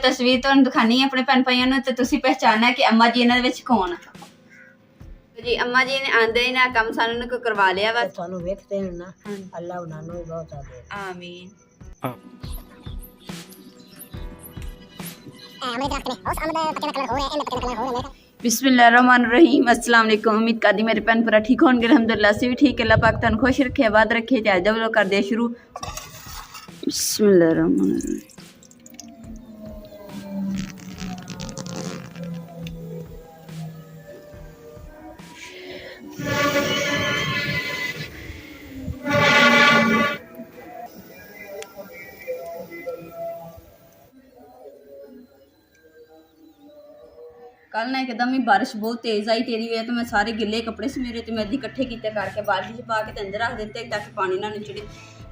ਤਸਵੀਰ ਤੁਹਾਨੂੰ ਦਿਖਾਣੀ ਹੈ ਆਪਣੇ ਭੈਣ ਭਾਈਆਂ ਨੂੰ ਤੇ ਤੁਸੀਂ ਪਹਿਚਾਨਣਾ ਕਿ ਅੰਮਾ ਜੀ ਇਹਨਾਂ ਦੇ ਵਿੱਚ ਕੌਣ ਆ। ਜੀ ਅੰਮਾ ਜੀ ਨੇ ਆਂਦੇ ਹੀ ਨਾ ਕੰਮ ਸਾਨੂੰ ਕੋ ਕਰਵਾ ਲਿਆ ਵਾ। ਤੁਹਾਨੂੰ ਵੇਖਦੇ ਹਨ ਨਾ ਅੱਲਾਹ ਉਹਨਾਂ ਨੂੰ ਬਹੁਤ ਆਦੇ ਆਮੀਨ। बिस्मिल्लाहिर्रहमानिर्रहीम अस्सलाम वालेकुम। उम्मीद करदी मेरे भैन भरा ठीक होंगे, अल्हम्दुलिल्लाह से भी ठीक। अल्लाह पाक तुहानू खुश रखे, आबाद रखे। ते अज लोग करदे शुरू। बिस्मिल्लाहिर्रहमानिर्रहीम। कल ना एकदम ही बारिश बहुत तेज़ आई, तेरी वजह तो मैं सारे गिले कपड़े समेरे तो मैं इकट्ठे किए करके बाल्टी च पा के अंदर रख दिते ताकि पानी ना निचड़े।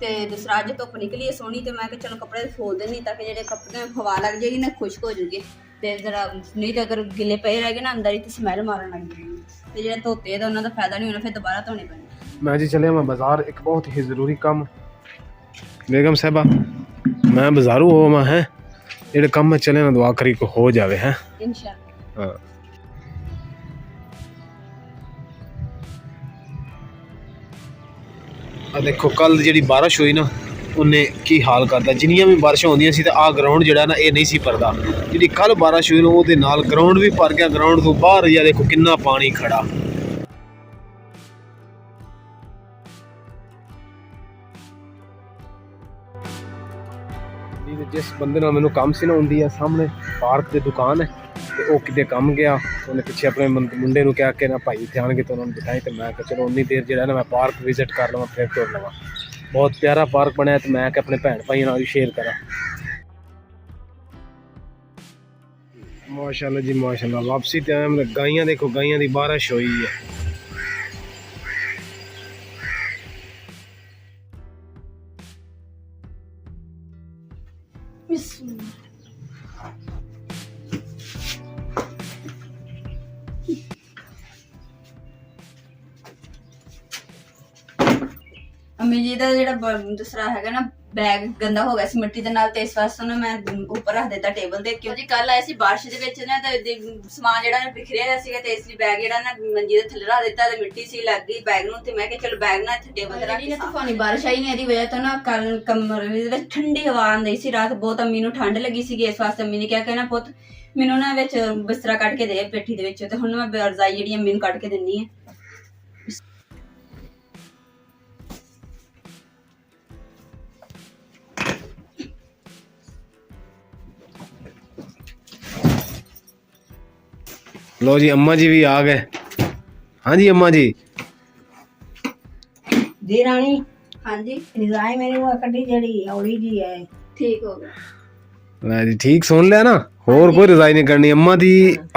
तो दूसरा अज धुप्प निकली है सोहनी, तो मैं चलो कपड़े फोल देनी ताकि जो कपड़े हवा लग जाएगी ना खुश्क हो जाएगी। तो जरा नहीं तो अगर गिले पे रह गए ना अंदर ही तो स्मैल मारन लग जाएगी। तो जो धोते तो उन्होंने फायदा नहीं होना, फिर दोबारा धोने पैने। मैं जी चलिया मैं बाजार एक बहुत ही ज़रूरी काम। बेगम साहबा मैं बाजारू हो मैं है जो काम में चले ना दुआ करी को हो जावे है इंशाअल्लाह। हाँ देखो कल जी बारिश हुई ना उन्हें की हाल करता। जिन्नियां भी बारिश होंदियां सी ते आ ग्राउंड जिहड़ा ना ये नहीं सी भरदा। जी कल बारिश हुई ना वो नाल ग्राउंड भी भर गया। ग्राउंड तो बाहर या देखो कितना पानी खड़ा। जिस बंदे नाल मैनू काम सी ना उन्दी है सामने पार्क की दुकान है तो वो किते कम गया। उन्हें पिछे अपने मुंडे नूं कहा कि ना भाई ध्यान के तो उन्होंने दिखाई। तो मैं चलो उन्नी देर जो ना मैं पार्क विजिट कर लवां फिर तुर लवां। बहुत प्यारा पार्क बनया तो मैं अपने भैन भाइयों नाल शेयर करा। माशाल्लाह जी माशाल्लाह। वापसी टाइम गाइयां देखो गाइयां की बारिश हुई है। अम्मी जी का जो दूसरा है ना बैग गंदा हो गया सी मिट्टी दे नाल, ते इस वास्ते ना मैं ऊपर रख दिता टेबल ते। क्योंकि कल आए सी बारिश दे विच ना ते समान जेड़ा बिखरिया होया सीगा ते इसलिए बैग जेड़ा ना मंजी दे थल्ले रख दिता ते मिट्टी सी लग गई बैग नूं। ते मैं कहा चलो बैग ना इत्थे टेबल ते रख के तूफानी बारिश आई ने दी वजह तो ना कल कमरे दे विच ठंडी हवा आंदी सी। रात बहुत अम्मी नूं ठंड लगी सी। इस वास्ते अम्मी ने कहा कि ना पुत्त मैनूं ना विच बिस्तरा कट के दे पेठी दे विच। ते हुण मैं रजाई जेहड़ी अम्मी नूं कट के दिन्नी है। लो जी अम्मा जी भी आ गए। हाँ जी अम्मा जी। जी रानी हाँ जी रजाई मेरी वो कटी जड़ी औली जी है ठीक हो गया। मैं जी ठीक सुन लिया ना। होर कोई रजाई नहीं करनी अम्मा दी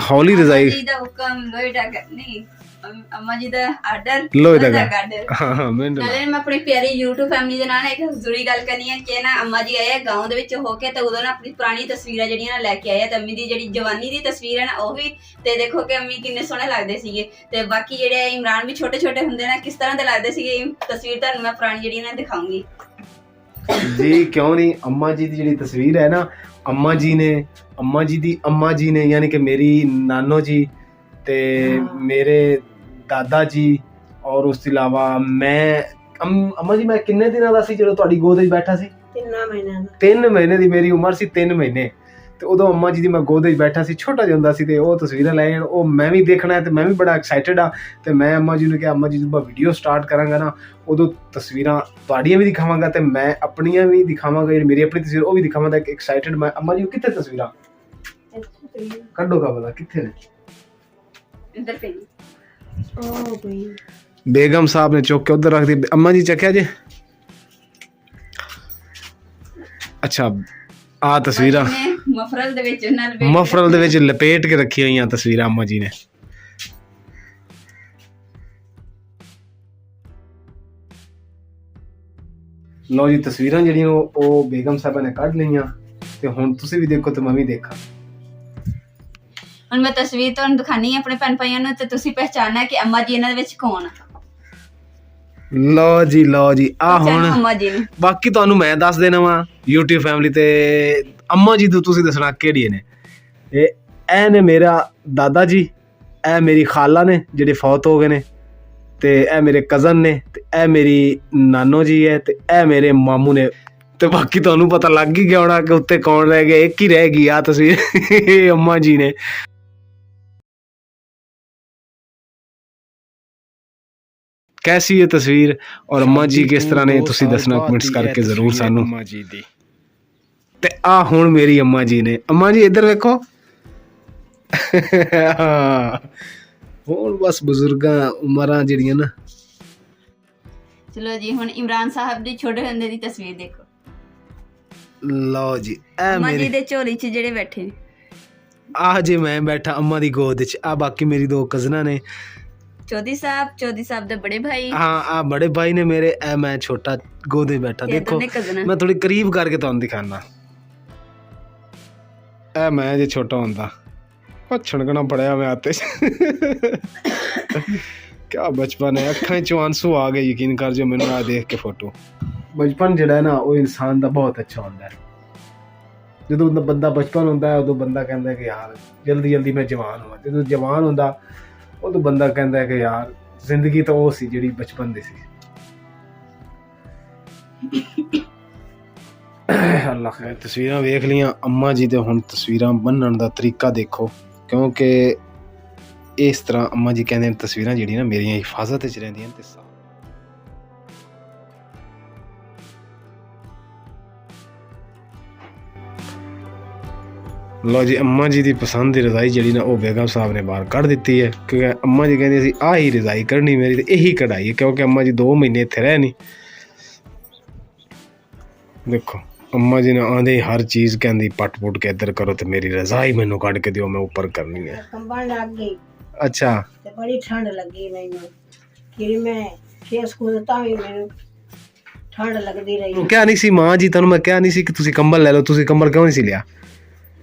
हौली रजाई। अम्मा जी दा हुक्म लोईडा करनी अम्मा जी दा आर्डर लोईडा आर्डर। हां मैं चले मैं अपनी प्यारी YouTube फैमिली दे नाल एक जुड़ी गल करनी है कि ना अम्मा जी आए गांव दे विच होके ते उदों ना अपनी पुरानी तस्वीरां जड़ियां ना लेके आए। ते अम्मी दी जेड़ी जवानी दी तस्वीर है ना वो भी ते देखो कि अम्मी किन्ने सोहणे लगदे सीगे। ते बाकी जेड़े इमरान भी छोटे छोटे हुंदे ना किस तरह दे लगदे सीगे तस्वीर तुहानू मैं पुरानी जेड़ी ना दिखाऊंगी जी। क्यों नहीं अम्मा जी की जी तस्वीर है ना अम्मा जी ने यानी कि मेरी नानो जी ते मेरे दादा जी और उस तो इलावा मैं अम्मा जी मैं किन्ने दिनों का सी जो तुहाडी गोद विच बैठा सी 3 महीने की मेरी उम्र सी 3 महीने। तो उदों अम्मा जी की मैं गोद विच बैठा सी छोटा जिहा हुंदा सी ते ओह तस्वीरां लै ओह मैं भी देखना है तो मैं भी बड़ा एक्साइटेड हाँ। तो मैं अम्मा जी नूं कहा अम्मा जी जब वीडियो स्टार्ट करांगा ना उदों तस्वीरां तुहाडियां भी दिखावांगा ते मैं अपनियां भी दिखावांगा। मेरी अपनी तस्वीर ओह भी दिखावांगा। एक्साइटेड मैं अम्मा जी कित्थे तस्वीरां कड्डो का पता कित्थे ने इधर पे ओ भाई बेगम साहब ने चुक के उधर रख दी। अम्मा जी चखिया जी। अच्छा आ तस्वीरां मफरल दे विच नाल मफरल दे विच लपेट के रखी हुई तस्वीरां अम्मा जी ने। लो जी तस्वीरां जड़ियां ओ बेगम साहबा ने कढ लईयां ते हुण तुसीं भी देखो ते मैं भी देखा। हुण मैं तस्वीर तुहानू दिखानी है अपने भैन भाइयों नूं ते तुसीं पहचानना कि अम्मा जी इन्हां दे विच कौन आ। लो जी आ हुण अम्मा जी ने बाकी तुहानू मैं दस देना वा YouTube फैमिली ते ਅੰਮਾ ਜੀ ਤੋਂ ਤੁਸੀਂ ਦੱਸਣਾ ਕਿਹੜੀ ਨੇ। ਇਹ ਨੇ ਮੇਰਾ ਦਾਦਾ ਜੀ, ਇਹ ਮੇਰੀ ਖਾਲਾ ਨੇ ਜਿਹੜੇ ਫੌਤ ਹੋ ਗਏ ਨੇ, ਤੇ ਇਹ ਮੇਰੇ ਕਜ਼ਨ ਨੇ, ਤੇ ਇਹ ਮੇਰੀ ਨਾਨੋ ਜੀ ਹੈ, ਤੇ ਇਹ ਮੇਰੇ ਮਾਮੂ ਨੇ। ਤੇ ਬਾਕੀ ਤੁਹਾਨੂੰ ਪਤਾ ਲੱਗ ਹੀ ਗਿਆ ਹੋਣਾ ਕਿ ਉੱਤੇ ਕੌਣ ਰਹਿ ਗਿਆ, ਇੱਕ ਹੀ ਰਹਿ ਗਈ ਆ ਤਸਵੀਰ ਅੰਮਾ ਜੀ ਨੇ। कैसी है तस्वीर और अम्मा जी किस तरह ने तुसी दसना कमेंट्स करके जरूर सानू। अम्मा जी दी ते आ हुण मेरी अम्मा जी ने। अम्मा जी इधर देखो हुण बस बुजुर्गां उमरां जिहड़ियां ना। चलो जी हुण इमरान साहब दी छोटे हुंदे दी तस्वीर देखो। लो जी ए अम्मा मेरी जी दे झोली च जेहड़े बैठे ने, आ जे मैं बैठा अम्मा दी गोद च। आ बाकी मेरी दो कज़नां ने, चौधरी साहब दे बड़े भाई। हाँ आ बड़े भाई ने मेरे, ए मैं छोटा गोदे बैठा। ते देखो दोने cousin। मैं थोड़ी करीब करके तुहानू दिखाना। ए मैं जे छोटा होंदा छणकना पड़िया मैं आते क्या बचपन है। अखां चों आंसू आ गए यकीन कर जो मैनू आ देख के फोटो। बचपन जिहड़ा है ना वो इंसान दा बहुत अच्छा होंदा है। जदों बंदा बचपन होंदा है उदों बंदा कहंदा है कि यार जल्दी जल्दी मैं जवान होवां। जदों जवान होंदा उदों बंदा कहंदा है कि यार जिंदगी तो वो सी जिहड़ी बचपन दी सी। अल्लाह खैर। तस्वीरां वेख लियां अम्मा जी दे। हुण तस्वीरां बन्नण दा तरीका देखो, क्योंकि इस तरह अम्मा जी कहंदे ने तस्वीरां जिहड़ी ना मेरियां हिफाजत च रहिंदियां ते लो जी अम्मा जी की पसंद की रजाई जी ना वो बेगम साहब ने बाहर कढ़ दी है, क्योंकि अम्मा जी कहती आ ही रजाई कढ़नी मेरी तो यही कढ़ाई है, क्योंकि अम्मा जी 2 महीने इतने रह नहीं। देखो अम्मा जी ने आंदे हर चीज़ कहती पट पुट के इधर करो तो मेरी रजाई मैनू कढ़ के दियो, मैं ऊपर करनी है। कंबल लग गई। अच्छा ते बड़ी ठंड लगी मैनू, फिर मैं फिर स्कूल ता भी मैनू ठंड लगती रही। क्या नहीं सी माँ जी तुहानू मैं क्या नहीं सी कि तुसी कंबल ले लो, तुसी कंबल क्यों नहीं सी लिया?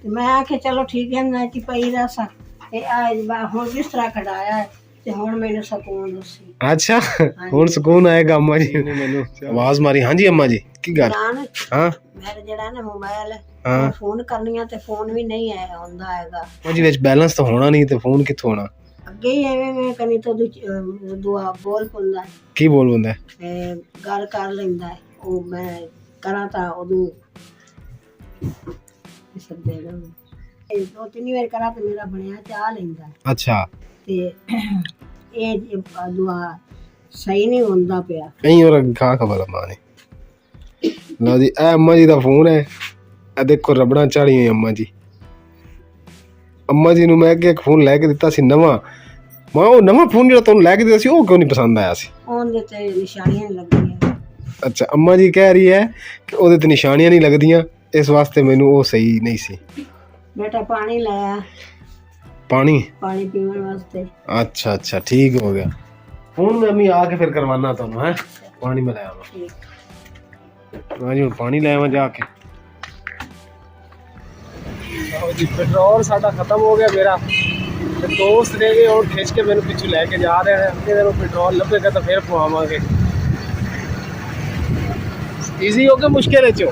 मैं आखे चलो ठीक है ना कि पई रहा हुण जिस तरह कढ़ाया ते हुण मैनू सुकून दसी। अच्छा हुण सुकून आएगा। अम्मा जी ने मैनू आवाज मारी। हाँ जी अम्मा जी की गल? हाँ मेरा जेड़ा ना मोबाइल हाँ फोन करनी है ते फोन भी नहीं है आंदा हैगा। अम्मा जी विच बैलेंस तो होना नहीं ते फोन कित्थों होना? अगे ही एवें मैं कनी तो दुआ बोल पुंदा की बोल बंदा गल कर लेंदा है। ओ मैं करा ता ओदू सकदे ना 2-3 बार करा तो मेरा बनया चाह लेंदा है। अच्छा ते ये दुआ सही नहीं होंदा पिया। नहीं और खा खबर अम्मा ने। लो जी ए अम्मा जी दा फोन है, ए देखो रबड़ा झाड़ी हुई अम्मा जी। अम्मा जी नू मैं एक फोन लैके दिता सी नवा। मां वो नवा फोन जो तुहानू लैके दिता सी वो क्यों नहीं पसंद आया सी? फोन दे ते निशानियां लगियां। अच्छा अम्मा जी कह रही है कि ओदे ते निशानियां नहीं लगदियां, इस वास्ते मैनू वो सही नहीं सी। बेटा पानी लाया, पानी पीने वास्ते। अच्छा अच्छा ठीक हो गया। फोन में अम्मी आके फिर करवाना तुहानू है। पानी में लाया हाँ जी हुण पानी लाया जाके। जी पेट्रोल साडा खत्म हो गया मेरा, ते दोस्त ने भी और खिंच के मैनू पिछू लैके जा रहे हैं। अगे दिन पेट्रोल लभेगा तो फिर पवावांगे। इजी हो गया मुश्किल है चो।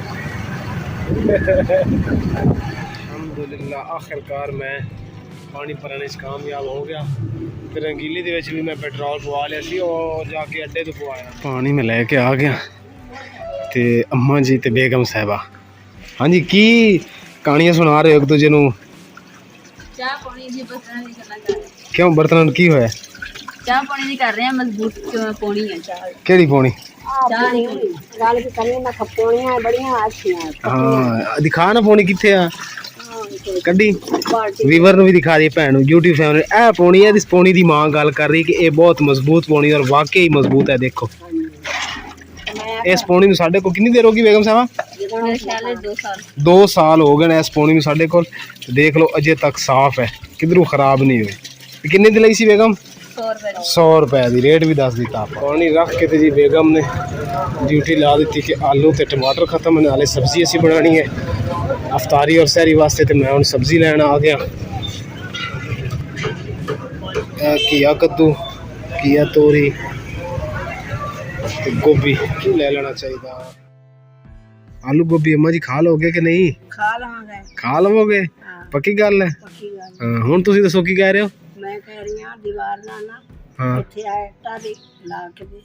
अल्हम्दुलिल्लाह आखिरकार मैं पानी भरने कामयाब हो गया। फिर रंगीली दे विच भी मैं पेट्रोल पवा लिया सी और जाके अड्डे तो पवाया। पानी में लैके आ गया ते अम्मा जी ते बेगम साहिबा। हाँ जी की कहानियां सुना रहे हो एक दूजे नू? चाह पानी जी बर्तन नहीं करना चाह रहे। क्यों बर्तन की होया? चाह पानी नहीं कर रहे हैं, मजबूत पौनी है चाह। केड़ी पौनी? चाह नहीं गल भी करनी ना खपोणियां बड़ियां अच्छियां। हाँ दिखा ना पौनी किथे आ कड्डी वीवर नू भी दिखा दी भैन नू यूट्यूब फैमिली। ए पौनी है, इस पौनी दी मां गल कर रही कि ये बहुत मजबूत पौनी और वाकई मजबूत है। देखो इस पौनी नू साडे को कितनी देर होगी बेगम साहबा? 2 साल हो गए इस पौनी नू साडे कोल। देख लो अजे तक साफ है, किधरों खराब नहीं हुई। कितने दी लई सी बेगम? 100 रुपए दी। रेट भी दस दिता। पानी रख के जी बेगम ने ड्यूटी ला दी कि आलू ते टमाटर खत्म होने वाले, सब्जी असी बनानी है अफतारी और सहरी वास्ते। तो मैं हुण सब्जी लैन आ गया। घिया कद्दू, घिया तोरी ते गोभी ले लेना चाहिए। ਆਲੂ ਗੋਭੀ ਅੰਮਾ ਜੀ ਖਾ ਲੋਗੇ ਕਿ ਨਹੀਂ? ਖਾ ਲਵਾਂਗੇ। ਖਾ ਲਵੋਗੇ? ਹਾਂ ਪੱਕੀ ਗੱਲ ਹੈ। ਪੱਕੀ ਗੱਲ। ਹਾਂ ਹੁਣ ਤੁਸੀਂ ਦੱਸੋ ਕੀ ਕਹਿ ਰਹੇ ਹੋ? ਮੈਂ ਕਹਿ ਰਹੀ ਹਾਂ ਦੀਵਾਰ ਨਾਲ ਨਾ ਹਾਂ ਇੱਥੇ ਆਟਾ ਦੀ ਲਾ ਕੇ ਦੇ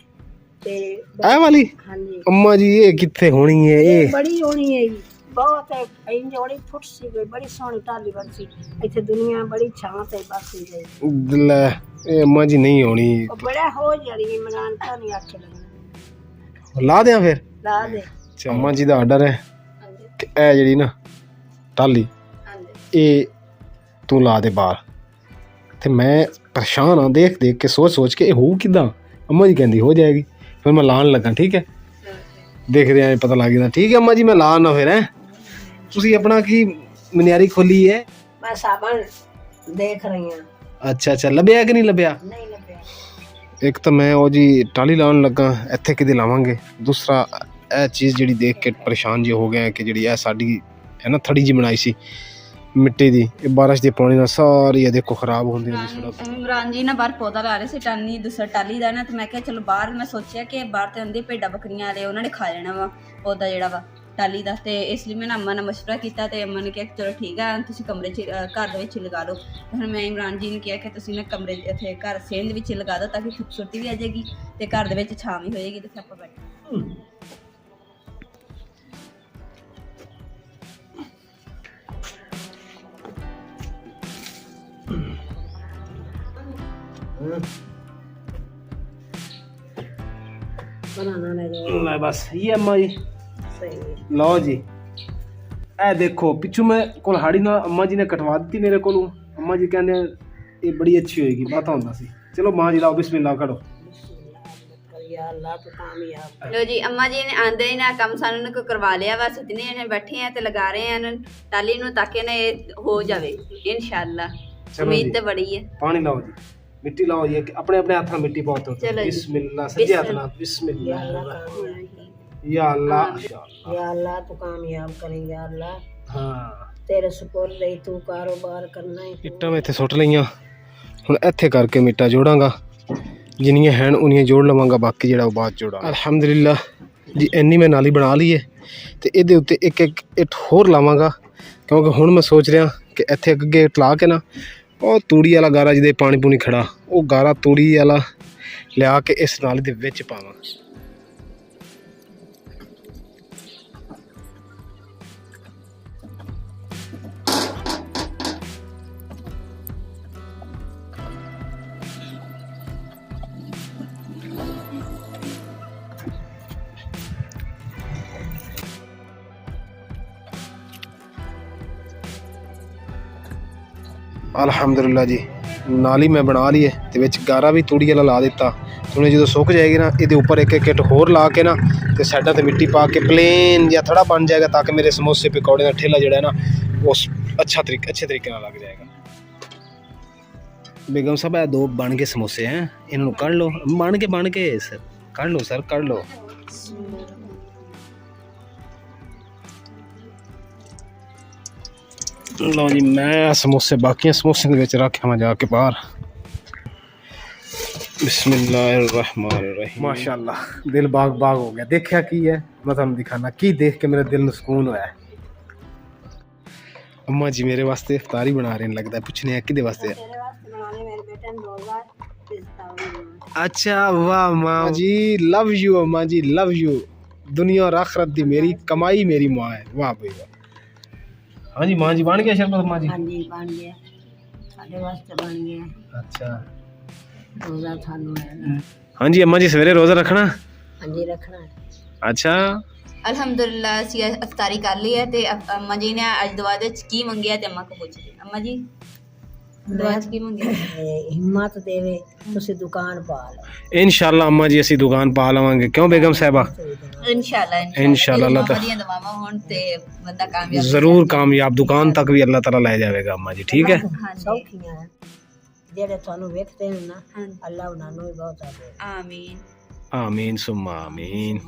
ਤੇ ਇਹ ਵਾਲੀ ਹਾਂਜੀ ਅੰਮਾ ਜੀ ਇਹ ਕਿੱਥੇ ਹੋਣੀ ਹੈ? ਇਹ ਇਹ ਬੜੀ ਹੋਣੀ ਹੈ ਜੀ, ਬਹੁਤ ਇੰਜ ਬੜੀ ਫੁੱਟ ਸੀ ਗਈ, ਬੜੀ ਸੋਹਣੀ ਢਾਲੀ ਬਣ ਸੀ। ਇੱਥੇ ਦੁਨੀਆ ਬੜੀ ਛਾਂ ਤੇ ਬਸੀ ਗਈ। ਲੈ ਇਹ ਅੰਮਾ ਜੀ ਨਹੀਂ ਹੋਣੀ। ਉਹ ਬੜਾ ਹੋ ਜੜੀ ਮਨਾਨ ਤਾਂ ਨਹੀਂ ਆਖੇ ਲੱਗਣਾ। ਲਾ ਦਿਆਂ ਫਿਰ? ਲਾ ਦੇ। ਅੱਛਾ ਅੰਮਾ ਜੀ ਦਾ ਆਰਡਰ ਹੈ ਹਾਂਜੀ ਕਿ ਇਹ ਜਿਹੜੀ ਨਾ ਟਾਲੀ ਹਾਂਜੀ ਇਹ ਤੂੰ ਲਾ ਦੇ ਬਾਹਰ। ਤੇ ਮੈਂ ਪਰੇਸ਼ਾਨ ਹਾਂ ਦੇਖ ਦੇਖ ਕੇ, ਸੋਚ ਕੇ ਇਹ ਹੋਊ ਕਿੱਦਾਂ। ਅੰਮਾ ਜੀ ਕਹਿੰਦੀ ਹੋ ਜਾਏਗੀ, ਫਿਰ ਮੈਂ ਲਾਣ ਲੱਗਾ। ਠੀਕ ਹੈ ਦੇਖਦੇ ਆਂ ਪਤਾ ਲੱਗ ਜਾਂਦਾ। ਠੀਕ ਹੈ ਅੰਮਾ ਜੀ ਮੈਂ ਲਾ ਨਾ ਫਿਰ। ਹੈ ਤੁਸੀਂ ਆਪਣਾ ਕੀ ਮਨਿਆਰੀ ਖੋਲੀ ਹੈ? ਮੈਂ ਸਾਬਣ ਦੇਖ ਰਹੀ ਹਾਂ। ਅੱਛਾ ਲੱਭਿਆ ਕਿ ਨਹੀਂ ਲੱਭਿਆ? ਨਹੀਂ ਲੱਭਿਆ। ਇੱਕ ਤਾਂ ਮੈਂ ਉਹ ਜੀ ਟਾਲੀ ਲਾਉਣ ਲੱਗਾ, ਇੱਥੇ ਕਿਤੇ ਲਾਵਾਂਗੇ। ਦੂਸਰਾ ਇਹ ਚੀਜ਼ ਜਿਹੜੀ ਦੇਖ ਕੇ ਪਰੇਸ਼ਾਨ ਜੀ ਹੋ ਗਿਆ ਕਿ ਜਿਹੜੀ ਇਹ ਸਾਡੀ ਹੈ ਨਾ ਥੜੀ ਜੀ ਬਣਾਈ ਸੀ ਮਿੱਟੀ ਦੀ, ਇਹ ਬਾਰਿਸ਼ ਦੇ ਪਾਣੀ ਨਾਲ ਸਾਰੀ ਇਹ ਦੇਖੋ ਖਰਾਬ ਹੁੰਦੀ ਹੈ ਸੜਕ। ਇਮਰਾਨ ਜੀ ਨਾ ਬਾਹਰ ਪੌਦਾ ਲਾ ਰਹੇ ਸੀ ਟਾਨੀ ਦੂਸਰਾ ਟਾਲੀ ਦਾ ਨਾ, ਤੇ ਮੈਂ ਕਿਹਾ ਚਲੋ ਬਾਹਰ ਮੈਂ ਸੋਚਿਆ ਕਿ ਬਾਹਰ ਤੇ ਹੁੰਦੀ ਭੇਡਾਂ ਬੱਕਰੀਆਂ ਵਾਲੇ ਉਹਨਾਂ ਨੇ ਖਾ ਲੈਣਾ ਵਾ ਪੌਦਾ ਜਿਹੜਾ ਵਾ ਟਾਲੀ ਦਾ, ਤੇ ਇਸ ਲਈ ਮੈਂ ਨਾ ਅੰਮਾ ਨਾਲ ਮਸ਼ਵਰਾ ਕੀਤਾ ਤੇ ਅੰਮਾ ਨੇ ਕਿਹਾ ਚਲੋ ਠੀਕ ਆ ਤੁਸੀਂ ਕਮਰੇ 'ਚ ਘਰ ਦੇ ਵਿੱਚ ਲਗਾ ਲਓ। ਹੁਣ ਮੈਂ ਇਮਰਾਨ ਜੀ ਨੂੰ ਕਿਹਾ ਕਿ ਤੁਸੀਂ ਨਾ ਕਮਰੇ ਇੱਥੇ ਘਰ ਸੇਨ ਦੇ ਵਿੱਚ ਲਗਾ ਦਿਓ ਤਾਂ ਕਿ ਖੂਬਸੂਰਤੀ ਵੀ ਆ ਜਾਏਗੀ ਤੇ ਘਰ ਦੇ ਵਿੱਚ ਛਾਂ ਵੀ ਹੋਏਗੀ ਤੇ ਆਪਾਂ ਬੈਠੇ। बनाना नहीं ਲੈ ਬਸ ਇਹ ਅੰਮਾ ਜੀ सही। ਲਓ ਜੀ ਇਹ ਦੇਖੋ ਪਿੱਛੋਂ ਮੈਂ ਕੁਲਹਾੜੀ ਨਾਲ ਅੰਮਾ ਜੀ ਨੇ ਕਟਵਾ ਦਿੱਤੀ ਮੇਰੇ ਕੋਲੋਂ। ਅੰਮਾ ਜੀ ਕਹਿੰਦੇ ਇਹ ਬੜੀ ਅੱਛੀ ਹੋਏਗੀ, ਪਤਾ ਹੁੰਦਾ ਸੀ। ਚਲੋ ਮਾਂ ਜੀ ਲਾਓ ਬਿਸਮਿਲ੍ਲਾ ਕਰੋ। या अल्लाह तो कामयाब। ਲੋ ਜੀ ਅੰਮਾ ਜੀ ਨੇ ਆਂਦੇ ਹੀ ਨਾ ਕੰਮ ਸਾਨੂੰ ਕੋ ਕਰਵਾ ਲਿਆ ਵਾ। ਸਜਣੇ ਨੇ ਬੈਠੇ ਆ ਤੇ ਲਗਾ ਰਹੇ ਆ ਟਾਲੀ ਨੂੰ ਤਾਂ ਕਿ ਨਾ ਇਹ ਹੋ ਜਾਵੇ ਇਨਸ਼ਾਅੱਲਾ। ਚਲੋ ਉਮੀਦ ਜੀ। ਤੇ ਬੜੀ ਹੈ। ਪਾਣੀ ਲਾਓ ਜੀ, ਮਿੱਟੀ ਲਾਓ ਜੀ, ਆਪਣੇ ਆਪਣੇ ਹੱਥ ਨਾਲ ਮਿੱਟੀ ਪਾਓ। ਚਲੋ ਜੀ। ਬਿਸਮਿਲ੍ਲਾ ਸੱਜੇ ਹੱਥ ਨਾਲ ਬਿਸਮਿਲ੍ਲਾ या अल्लाह या अल्लाह तो कामयाब करेंगे अल्लाह। ਹਾਂ तेरे सुपुर्द ही तू कारोबार करना है। ਇੱਟਾਂ ਮੈਂ ਇੱਥੇ ਸੁੱਟ ਲਈਆਂ, ਹੁਣ ਇੱਥੇ ਕਰਕੇ ਮਿੱਟਾਂ ਜੋੜਾਂਗਾ। ਜਿੰਨੀਆਂ ਹਨ ਉਨੀਆਂ ਜੋੜ ਲਵਾਂਗਾ, ਬਾਕੀ ਜਿਹੜਾ ਉਹ ਬਾਅਦ ਜੋੜਾਂਗਾ। ਅਲਹਮਦੁਲਿਲਾ ਜੀ ਇੰਨੀ ਮੈਂ ਨਾਲੀ ਬਣਾ ਲਈ ਹੈ ਤੇ ਇਹਦੇ ਉੱਤੇ ਇੱਕ ਇੱਕ ਇੱਟ ਹੋਰ ਲਾਵਾਂਗਾ, ਕਿਉਂਕਿ ਹੁਣ ਮੈਂ ਸੋਚ ਰਿਹਾ ਕਿ ਇੱਥੇ ਅੱਗੇ ਇੱਟ ਲਾ ਕੇ ਨਾ ਉਹ ਤੂੜੀ ਵਾਲਾ ਗਾਰਾ ਜਿਹਦੇ ਪਾਣੀ ਪੂਣੀ ਖੜਾ, ਉਹ ਗਾਰਾ ਤੂੜੀ ਵਾਲਾ ਲਿਆ ਕੇ ਇਸ ਨਾਲੀ ਦੇ ਵਿੱਚ ਪਾਵਾਂ। ਅਲਹਮਦੁਲਿਲਾ ਜੀ ਨਾਲੀ ਮੈਂ ਬਣਾ ਲਈ ਹੈ ਤੇ ਵਿੱਚ ਗਾਰਾ ਵੀ ਤੂੜੀ ਵਾਲਾ ਲਾ ਦਿੱਤਾ। ਹੁਣ ਜਦੋਂ ਸੁੱਕ ਜਾਏਗੀ ਨਾ ਇਹਦੇ ਉੱਪਰ ਇੱਕ ਇੱਕ ਇੱਟ ਹੋਰ ਲਾ ਕੇ ਨਾ ਤੇ ਸਾਈਡਾਂ ਤੇ ਮਿੱਟੀ ਪਾ ਕੇ ਪਲੇਨ ਜਾਂ ਥੋੜਾ ਬਣ ਜਾਏਗਾ ਤਾਂ ਕਿ ਮੇਰੇ ਸਮੋਸੇ ਪਕੌੜੇ ਦਾ ਠੇਲਾ ਜਿਹੜਾ ਹੈ ਨਾ ਉਹ ਅੱਛੇ ਤਰੀਕੇ ਨਾਲ ਲੱਗ ਜਾਏਗਾ। ਬੇਗਮ ਸਾਹਿਬ ਇਹ ਦੋ ਬਣ ਗਏ ਸਮੋਸੇ ਹੈ, ਇਹਨਾਂ ਨੂੰ ਕੱਢ ਲਓ। ਬਣ ਕੇ ਸਰ ਕੱਢ ਲਓ, ਸਰ ਕੱਢ ਲਓ। ਲਓ ਜੀ ਮੈਂ ਸਮੋਸੇ ਬਾਕੀਆਂ ਸਮੋਸੇ ਦੇ ਵਿੱਚ ਰੱਖਿਆ ਮੈਂ ਜਾ ਕੇ ਬਾਹਰ। ਬਿਸਮਿਲ੍ਲਾਹਿਰਰਹਿਮਾਨਿਰਰਹੀਮ। ਮਾਸ਼ਾਅੱਲਾ ਦਿਲ ਬਾਗ ਹੋ ਗਿਆ। ਦੇਖਿਆ ਕੀ ਹੈ ਮੈਂ ਤੁਹਾਨੂੰ ਦਿਖਾਣਾ, ਕੀ ਦੇਖ ਕੇ ਮੇਰੇ ਦਿਲ ਨੂੰ ਸਕੂਨ ਹੋਇਆ। ਅੰਮਾ ਜੀ ਮੇਰੇ ਵਾਸਤੇ ਇਫਤਾਰੀ ਬਣਾ ਰਹੇ ਨੇ, ਲੱਗਦਾ ਪੁੱਛਣੇ ਆ ਕਿਹਦੇ ਵਾਸਤੇ। तेरे वास्ते बनाने मेरे बेटे ने रोजा पिस्ता। अच्छा वाह माँ जी, लव यू अम्मा जी, लव यू। दुनिया और आखिरत दी मेरी कमाई मेरी माँ है। वाह भाई वाह। हाँ जी माँ जी बन गया शरबत माँ जी? हाँ जी बन गया, साढ़े वास्ते बन गया। अच्छा रोजा थानू है। हाँ जी अम्मा जी सवेरे रोज़ा रखना? हाँ जी रखना है। अच्छा ਅਲਹਮਦੁਲਿਲਾ ਅਸੀਂ ਇਫਤਾਰੀ ਕਰ ਲਈ ਹੈ ਤੇ ਅੰਮਾ ਜੀ ਨੇ ਅੱਜ ਦੁਆ ਦੇ ਵਿੱਚ ਕੀ ਮੰਗਿਆ ਤੇ ਅੰਮਾ ਕੋ ਪੁੱਛਦੇ ਅੰਮਾ ਜੀ ਦੁਆ ਚ ਕੀ ਮੰਗਿਆ? हिम्मत देवे तुसी दुकान पा लो इंशाल्लाह अम्मा जी असी दुकान पा लवांगे। क्यों बेगम साहबा? ਇਨਸ਼ਾਅੱਲਾ इंशाल्लाह अल्लाह ਦੀਆਂ ਦੁਆਵਾਂ होण ते ਬੰਦਾ ਕਾਮਯਾਬ जरूर कामयाब, दुकान तक भी अल्लाह ताला ले जाएगा अम्मा जी। ठीक है ਹਾਂਜੀ सौखियां है जेड़े थानू वेखते हैं ना ਹਾਂਜੀ अल्लाह उन्हां भी बहुत आदे। ਆਮੀਨ। आमीन सुम्मा आमीन।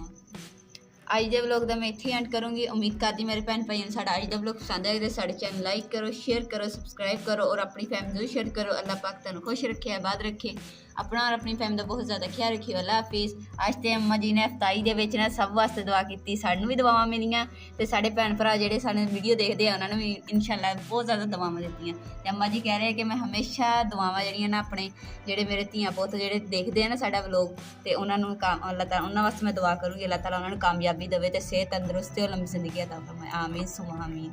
ਅੱਜ ਦੇ ਵਲੌਗ ਦਾ ਮੈਂ ਇੱਥੇ ਐਂਡ ਕਰੂੰਗੀ। ਉਮੀਦ ਕਰਦੀ ਮੇਰੇ ਭੈਣ ਭਾਈਆਂ ਨੂੰ ਸਾਡਾ ਅੱਜ ਦਾ ਵਲੌਗ ਪਸੰਦ ਆਇਆ ਤੇ ਸਾਡੇ ਚੈਨਲ ਲਾਈਕ ਕਰੋ, ਸ਼ੇਅਰ ਕਰੋ, ਸਬਸਕ੍ਰਾਈਬ ਕਰੋ ਔਰ ਆਪਣੀ ਫੈਮਿਲੀ ਨੂੰ ਸ਼ੇਅਰ ਕਰੋ। ਅੱਲਾਹ ਪਾਕ ਤੁਹਾਨੂੰ ਖੁਸ਼ ਰੱਖੇ, ਆਬਾਦ ਰੱਖੇ। ਆਪਣਾ ਔਰ ਆਪਣੀ ਫੈਮਿਲੀ ਦਾ ਬਹੁਤ ਜ਼ਿਆਦਾ ਖਿਆਲ ਰੱਖਿਓ। ਅੱਲਾ ਹਾਫਿਜ਼। ਅੱਜ ਤੇ ਅੰਮਾ ਜੀ ਨੇ ਇਫਤਾਰੀ ਦੇ ਵਿੱਚ ਨਾ ਸਭ ਵਾਸਤੇ ਦੁਆ ਕੀਤੀ, ਸਾਨੂੰ ਵੀ ਦੁਆਵਾਂ ਮਿਲੀਆਂ ਤੇ ਸਾਡੇ ਭੈਣ ਭਰਾ ਜਿਹੜੇ ਸਾਨੂੰ ਵੀਡੀਓ ਦੇਖਦੇ ਆ ਉਹਨਾਂ ਨੂੰ ਵੀ ਇਨਸ਼ਾਅੱਲਾ ਬਹੁਤ ਜ਼ਿਆਦਾ ਦੁਆਵਾਂ ਦਿੱਤੀਆਂ। ਤੇ ਅੰਮਾ ਜੀ ਕਹਿ ਰਹੇ ਕਿ ਮੈਂ ਹਮੇਸ਼ਾ ਦੁਆਵਾਂ ਜਿਹੜੀਆਂ ਨਾ ਆਪਣੇ ਜਿਹੜੇ ਮੇਰੇ ਧੀਆਂ ਪੁੱਤ ਜਿਹੜੇ ਦੇਖਦੇ ਆ ਨਾ ਸਾਡਾ ਵਲੋਗ, ਤੇ ਉਹਨਾਂ ਨੂੰ ਅੱਲਾਹ ਤਾਲਾ ਉਹਨਾਂ ਵਾਸਤੇ ਮੈਂ ਦੁਆ ਕਰੂੰਗੀ, ਅੱਲਾਹ ਤਾਲਾ ਉਹਨਾਂ ਨੂੰ ਕਾਮਯਾਬੀ ਦੇਵੇ ਤੇ ਸਿਹਤ ਤੰਦਰੁਸਤੀ ਔਰ ਲੰਬੀ ਜ਼ਿੰਦਗੀ ਅਤਾ ਫਰਮਾਏ। ਆਮੀਨ ਸੁਮਾ ਆਮੀਨ।